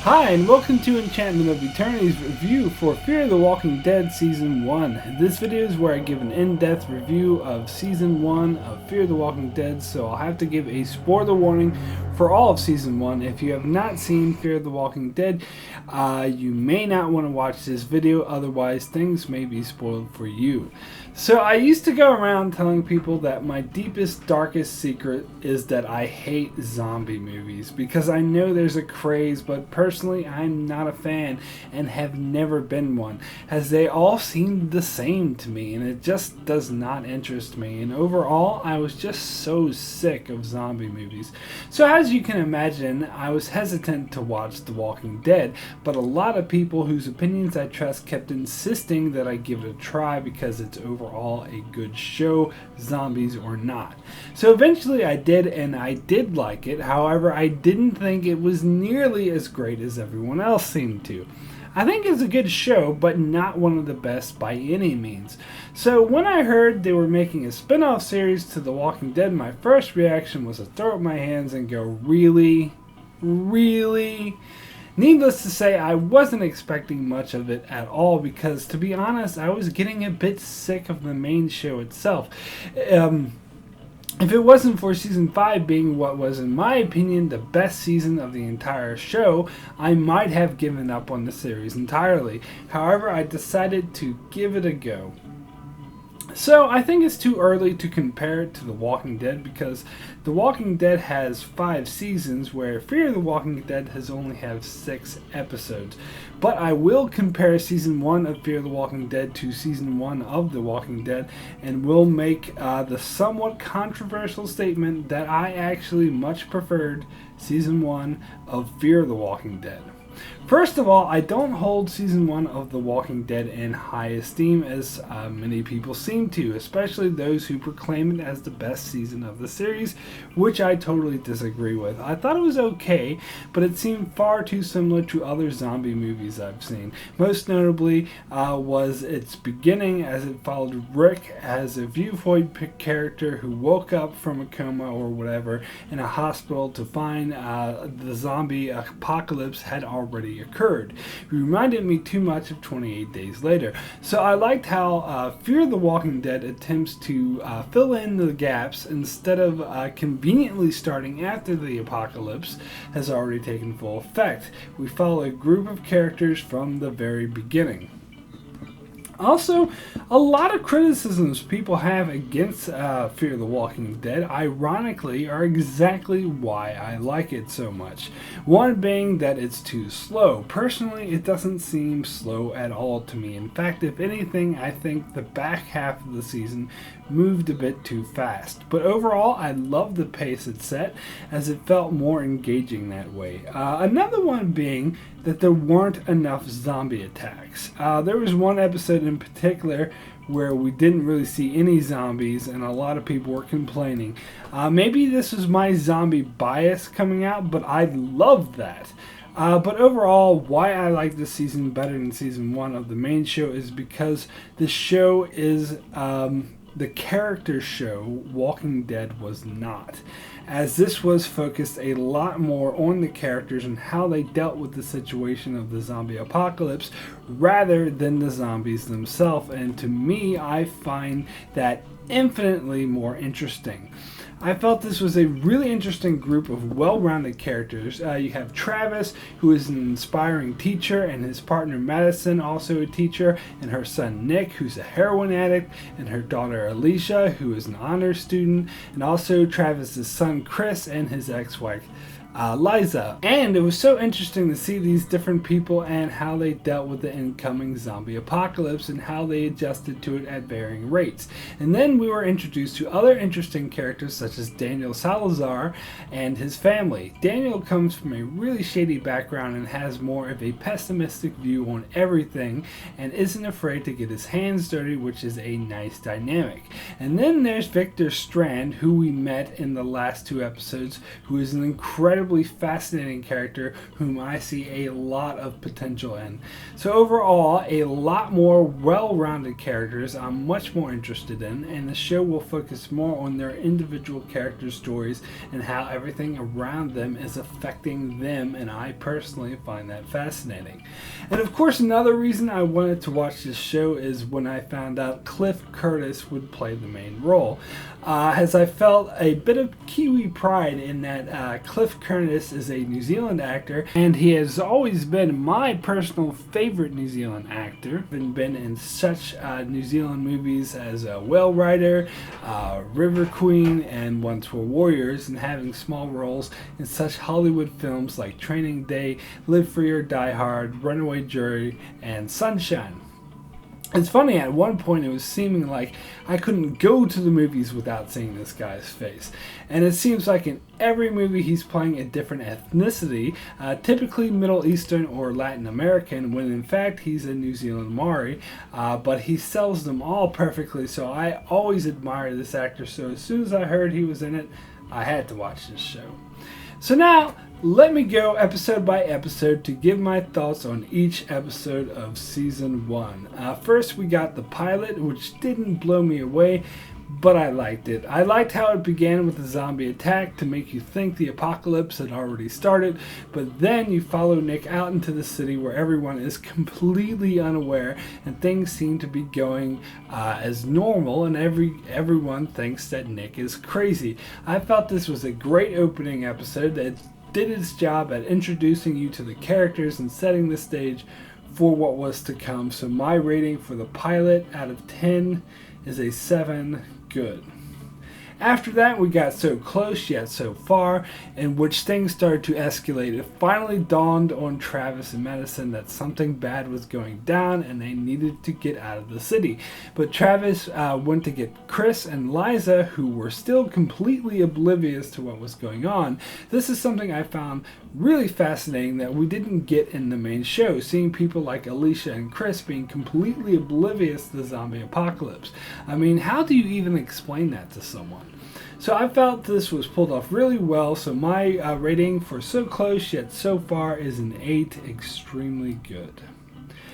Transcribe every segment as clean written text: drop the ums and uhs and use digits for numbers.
Hi, and welcome to Enchantment of Eternity's review for Fear the Walking Dead Season 1. This video is where I give an in-depth review of Season 1 of Fear the Walking Dead, so I'll have to give a spoiler warning for all of Season 1. If you have not seen Fear the Walking Dead, you may not want to watch this video, otherwise things may be spoiled for you. So I used to go around telling people that my deepest, darkest secret is that I hate zombie movies, because I know there's a craze, but personally I'm not a fan and have never been one, as they all seem the same to me and it just does not interest me, and overall I was just so sick of zombie movies. So as you can imagine, I was hesitant to watch The Walking Dead, but a lot of people whose opinions I trust kept insisting that I give it a try because it's overall a good show, zombies or not. So eventually I did, and I did like it. However, I didn't think it was nearly as great as everyone else seemed to. I think it's a good show, but not one of the best by any means. So when I heard they were making a spin-off series to The Walking Dead, my first reaction was to throw up my hands and go, really? Really? Needless to say, I wasn't expecting much of it at all because, to be honest, I was getting a bit sick of the main show itself. If it wasn't for Season 5 being what was, in my opinion, the best season of the entire show, I might have given up on the series entirely. However, I decided to give it a go. So I think it's too early to compare it to The Walking Dead because The Walking Dead has 5 seasons where Fear the Walking Dead has only had 6 episodes. But I will compare Season 1 of Fear the Walking Dead to Season 1 of The Walking Dead, and will make the somewhat controversial statement that I actually much preferred Season 1 of Fear the Walking Dead. First of all, I don't hold Season 1 of The Walking Dead in high esteem as many people seem to, especially those who proclaim it as the best season of the series, which I totally disagree with. I thought it was okay, but it seemed far too similar to other zombie movies I've seen. Most notably was its beginning, as it followed Rick as a viewpoint character who woke up from a coma or whatever in a hospital to find the zombie apocalypse had already occurred. It reminded me too much of 28 Days Later. So I liked how Fear the Walking Dead attempts to fill in the gaps instead of conveniently starting after the apocalypse has already taken full effect. We follow a group of characters from the very beginning. Also, a lot of criticisms people have against Fear the Walking Dead, ironically, are exactly why I like it so much. One being that it's too slow. Personally, it doesn't seem slow at all to me. In fact, if anything, I think the back half of the season moved a bit too fast. But overall, I love the pace it set, as it felt more engaging that way. Another one being that there weren't enough zombie attacks. There was one episode in particular where we didn't really see any zombies, and a lot of people were complaining. Maybe this was my zombie bias coming out, but I loved that. But overall, why I like this season better than Season 1 of the main show is because the show is the character show Walking Dead was not, as this was focused a lot more on the characters and how they dealt with the situation of the zombie apocalypse rather than the zombies themselves, and to me I find that infinitely more interesting. I felt this was a really interesting group of well-rounded characters. You have Travis, who is an inspiring teacher, and his partner Madison, also a teacher, and her son Nick, who's a heroin addict, and her daughter Alicia, who is an honors student, and also Travis's son Chris and his ex-wife Liza. And it was so interesting to see these different people and how they dealt with the incoming zombie apocalypse and how they adjusted to it at varying rates. And then we were introduced to other interesting characters such as Daniel Salazar and his family. Daniel comes from a really shady background and has more of a pessimistic view on everything and isn't afraid to get his hands dirty, which is a nice dynamic. And then there's Victor Strand, who we met in the last 2 episodes, who is an incredible incredibly fascinating character whom I see a lot of potential in. So overall, a lot more well-rounded characters I'm much more interested in, and the show will focus more on their individual character stories and how everything around them is affecting them, and I personally find that fascinating. And of course, another reason I wanted to watch this show is when I found out Cliff Curtis would play the main role, as I felt a bit of Kiwi pride in that Cliff Curtis is a New Zealand actor, and he has always been my personal favorite New Zealand actor. Been in such New Zealand movies as Whale Rider, River Queen, and Once Were Warriors, and having small roles in such Hollywood films like Training Day, Live Free or Die Hard, Runaway Jury, and Sunshine. It's funny, at one point it was seeming like I couldn't go to the movies without seeing this guy's face. And it seems like in every movie he's playing a different ethnicity, typically Middle Eastern or Latin American, when in fact he's a New Zealand Maori, but he sells them all perfectly, so I always admire this actor. So as soon as I heard he was in it, I had to watch this show. So now, let me go episode by episode to give my thoughts on each episode of Season 1. First, we got the pilot, which didn't blow me away, but I liked it. I liked how it began with a zombie attack to make you think the apocalypse had already started, but then you follow Nick out into the city where everyone is completely unaware and things seem to be going as normal, and everyone thinks that Nick is crazy. I felt this was a great opening episode that did its job at introducing you to the characters and setting the stage for what was to come. So my rating for the pilot out of 10 is a 7 good. After that, we got So Close Yet So Far, in which things started to escalate. It finally dawned on Travis and Madison that something bad was going down and they needed to get out of the city. But Travis went to get Chris and Liza, who were still completely oblivious to what was going on. This is something I found really fascinating that we didn't get in the main show, seeing people like Alicia and Chris being completely oblivious to the zombie apocalypse. I mean, how do you even explain that to someone? So I felt this was pulled off really well, so my rating for So Close Yet So Far is an 8, extremely good.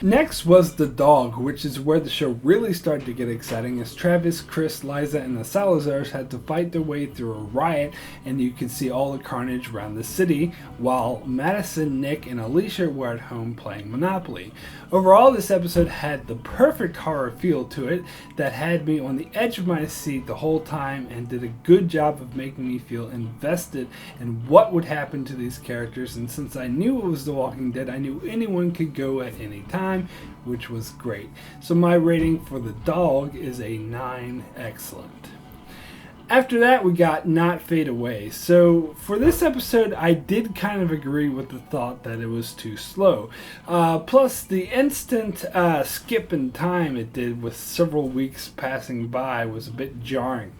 Next was The Dog, which is where the show really started to get exciting, as Travis, Chris, Liza, and the Salazars had to fight their way through a riot, and you could see all the carnage around the city, while Madison, Nick, and Alicia were at home playing Monopoly. Overall, this episode had the perfect horror feel to it that had me on the edge of my seat the whole time and did a good job of making me feel invested in what would happen to these characters, and since I knew it was The Walking Dead, I knew anyone could go at any time, which was great. So my rating for The Dog is a 9, excellent. After that, we got Not Fade Away. So for this episode, I did kind of agree with the thought that it was too slow. Plus, the instant skip in time it did with several weeks passing by was a bit jarring.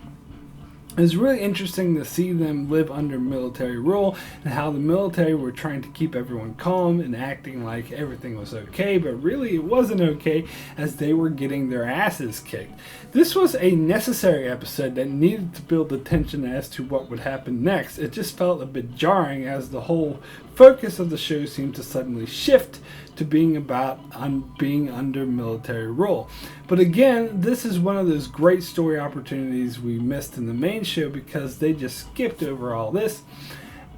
It was really interesting to see them live under military rule and how the military were trying to keep everyone calm and acting like everything was okay, but really it wasn't okay as they were getting their asses kicked. This was a necessary episode that needed to build the tension as to what would happen next. It just felt a bit jarring as the whole focus of the show seemed to suddenly shift to being about being under military rule. But again, this is one of those great story opportunities we missed in the main show because they just skipped over all this.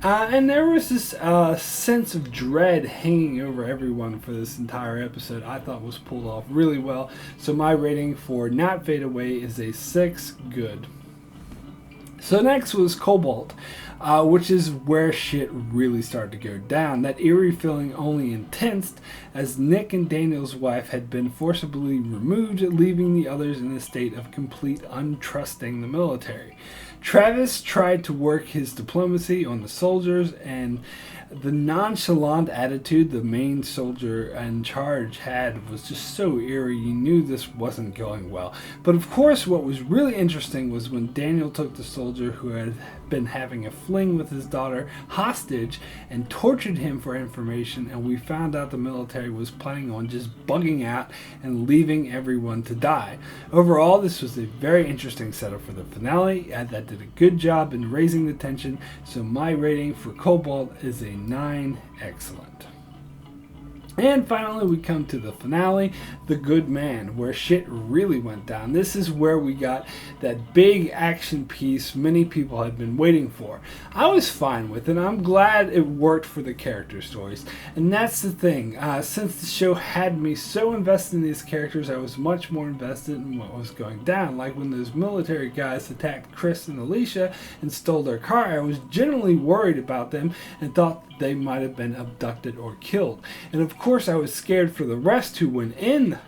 And there was this sense of dread hanging over everyone for this entire episode. I thought was pulled off really well. So my rating for Not Fade Away is a 6, good. So next was Cobalt, which is where shit really started to go down. That eerie feeling only intensed as Nick and Daniel's wife had been forcibly removed, leaving the others in a state of complete untrusting the military. Travis tried to work his diplomacy on the soldiers, and the nonchalant attitude the main soldier in charge had was just so eerie. You knew this wasn't going well. But of course, what was really interesting was when Daniel took the soldier who had been having a fling with his daughter hostage and tortured him for information, and we found out the military was planning on just bugging out and leaving everyone to die. Overall, this was a very interesting setup for the finale that did a good job in raising the tension, so my rating for Cobalt is a 9, excellent. And finally, we come to the finale, The Good Man, where shit really went down. This is where we got that big action piece many people had been waiting for. I was fine with it. I'm glad it worked for the character stories. And that's the thing. Since the show had me so invested in these characters, I was much more invested in what was going down. Like when those military guys attacked Chris and Alicia and stole their car, I was genuinely worried about them and thought they might have been abducted or killed. And of course, I was scared for the rest who went in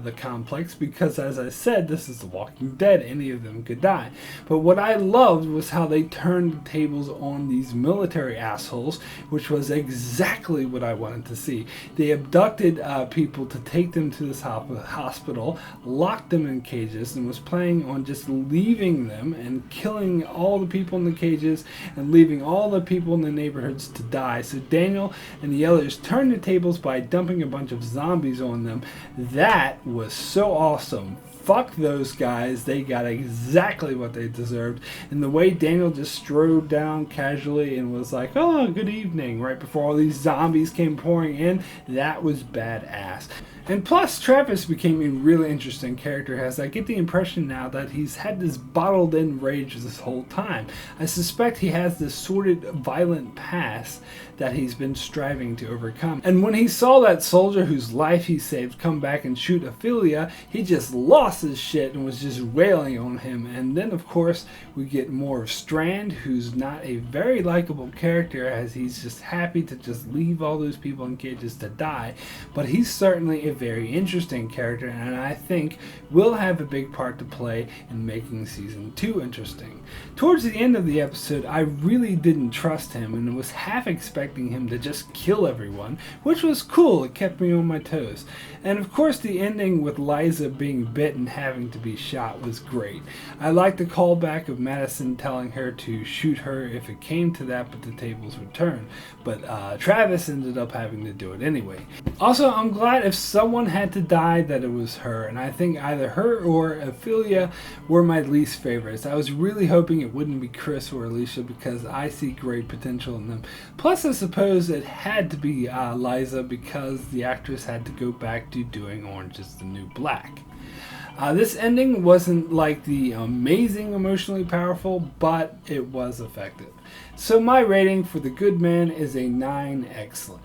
the complex, because as I said, this is The Walking Dead. Any of them could die. But what I loved was how they turned the tables on these military assholes, which was exactly what I wanted to see. They abducted people to take them to this hospital, locked them in cages, and was planning on just leaving them and killing all the people in the cages and leaving all the people in the neighborhoods to die. So Daniel and the others turned the tables by dumping a bunch of zombies on them. That was so awesome. Fuck those guys. They got exactly what they deserved. And the way Daniel just strode down casually and was like, oh, good evening, right before all these zombies came pouring in, that was badass. And plus, Travis became a really interesting character, as I get the impression now that he's had this bottled in rage this whole time. I suspect he has this sordid, violent past that he's been striving to overcome. And when he saw that soldier whose life he saved come back and shoot Ophelia, he just lost his shit and was just wailing on him. And then, of course, we get more of Strand, who's not a very likable character, as he's just happy to just leave all those people in cages to die. But he's certainly a very interesting character, and I think will have a big part to play in making season 2 interesting. Towards the end of the episode, I really didn't trust him and was half expecting him to just kill everyone, which was cool. It kept me on my toes. And of course, the ending with Liza being bit and having to be shot was great. I liked the callback of Madison telling her to shoot her if it came to that, but the tables would turn. But Travis ended up having to do it anyway. Also, I'm glad if someone had to die that it was her, and I think either her or Ophelia were my least favorites. I was really hoping it wouldn't be Chris or Alicia, because I see great potential in them. Plus, I suppose it had to be Liza, because the actress had to go back to doing Orange is the New Black. This ending wasn't like the amazing emotionally powerful, but it was effective. So my rating for The Good Man is a 9, excellent.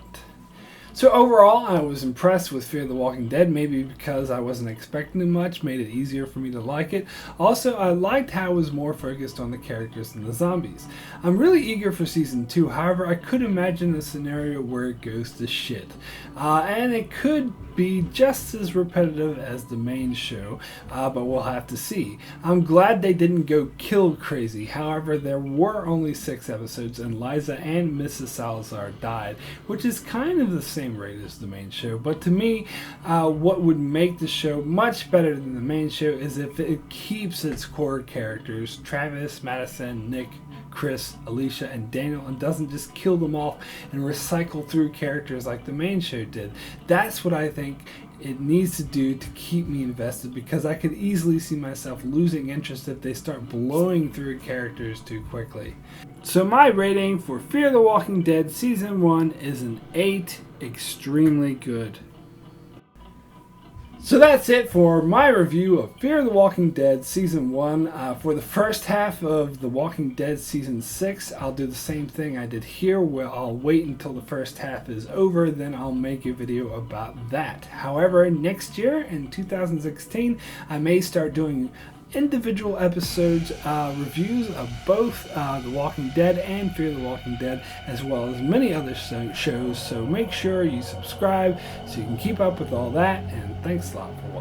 So overall, I was impressed with Fear the Walking Dead, maybe because I wasn't expecting much, made it easier for me to like it. Also, I liked how it was more focused on the characters than the zombies. I'm really eager for season 2, however, I could imagine a scenario where it goes to shit. And it could be just as repetitive as the main show, but we'll have to see. I'm glad they didn't go kill crazy. However, there were only 6 episodes, and Liza and Mrs. Salazar died, which is kind of the same rate as the main show. But to me, what would make the show much better than the main show is if it keeps its core characters, Travis, Madison, Nick, Chris, Alicia, and Daniel, and doesn't just kill them off and recycle through characters like the main show did. That's what I think it needs to do to keep me invested, because I could easily see myself losing interest if they start blowing through characters too quickly. So my rating for Fear the Walking Dead Season 1 is an 8, extremely good. So that's it for my review of Fear the Walking Dead Season 1. For the first half of The Walking Dead Season 6, I'll do the same thing I did here, where I'll wait until the first half is over, then I'll make a video about that. However, next year, in 2016, I may start doing individual episodes reviews of both The Walking Dead and Fear the Walking Dead, as well as many other shows, so make sure you subscribe so you can keep up with all that, and thanks a lot for watching.